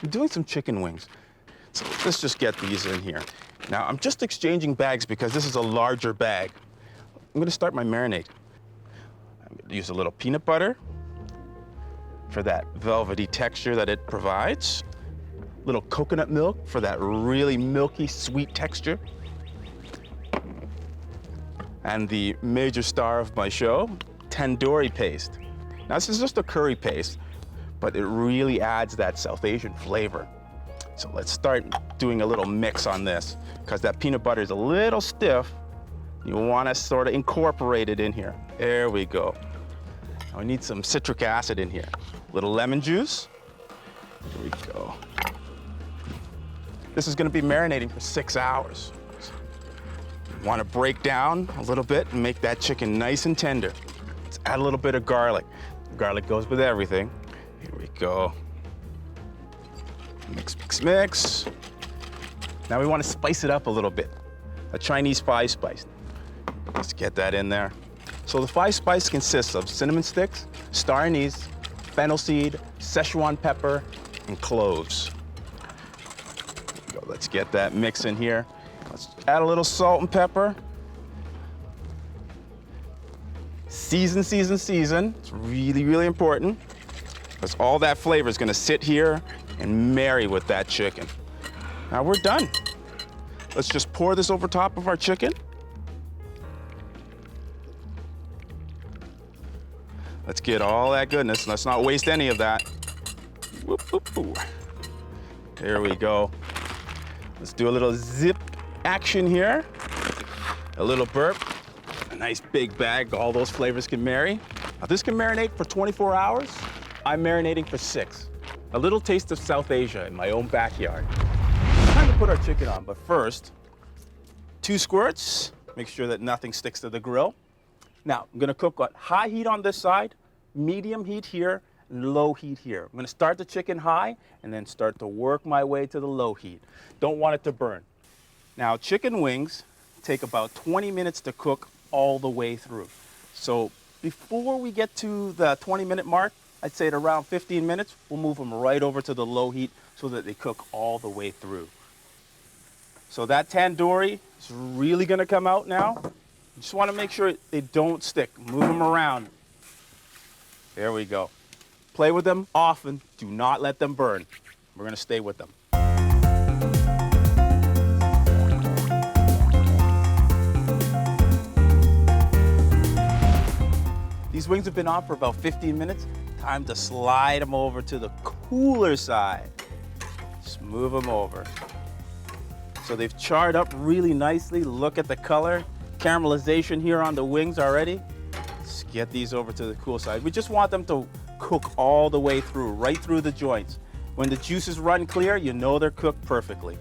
I'm doing some chicken wings. So let's just get these in here. Now, I'm just exchanging bags because this is a larger bag. I'm gonna start my marinade. I'm gonna use a little peanut butter for that velvety texture that it provides. A little coconut milk for that really milky, sweet texture. And the major star of my show, tandoori paste. Now, this is just a curry paste, but it really adds that South Asian flavor. So let's start doing a little mix on this, because that peanut butter is a little stiff. You want to sort of incorporate it in here. There we go. Now we need some citric acid in here. A little lemon juice. Here we go. This is going to be marinating for 6 hours. You want to break down a little bit and make that chicken nice and tender. Let's add a little bit of garlic. Garlic goes with everything. Here we go. Mix, mix, mix. Now we want to spice it up a little bit. A Chinese five spice. Let's get that in there. So the five spice consists of cinnamon sticks, star anise, fennel seed, Szechuan pepper, and cloves. Let's get that mix in here. Let's add a little salt and pepper. Season, season, season. It's really, really important, because all that flavor is going to sit here and marry with that chicken. Now we're done. Let's just pour this over top of our chicken. Let's get all that goodness. Let's not waste any of that. Whoop, whoop, whoop. There we go. Let's do a little zip action here. A little burp. A nice big bag. All those flavors can marry. Now this can marinate for 24 hours. I'm marinating for 6. A little taste of South Asia in my own backyard. Time to put our chicken on, but first, 2 squirts. Make sure that nothing sticks to the grill. Now, I'm gonna cook on high heat on this side, medium heat here, and low heat here. I'm gonna start the chicken high and then start to work my way to the low heat. Don't want it to burn. Now, chicken wings take about 20 minutes to cook all the way through. So before we get to the 20-minute mark, I'd say at around 15 minutes, we'll move them right over to the low heat so that they cook all the way through. So that tandoori is really gonna come out now. You just wanna make sure they don't stick. Move them around. There we go. Play with them often. Do not let them burn. We're gonna stay with them. These wings have been on for about 15 minutes. Time to slide them over to the cooler side. Just move them over. So they've charred up really nicely. Look at the color. Caramelization here on the wings already. Let's get these over to the cool side. We just want them to cook all the way through, right through the joints. When the juices run clear, you know they're cooked perfectly.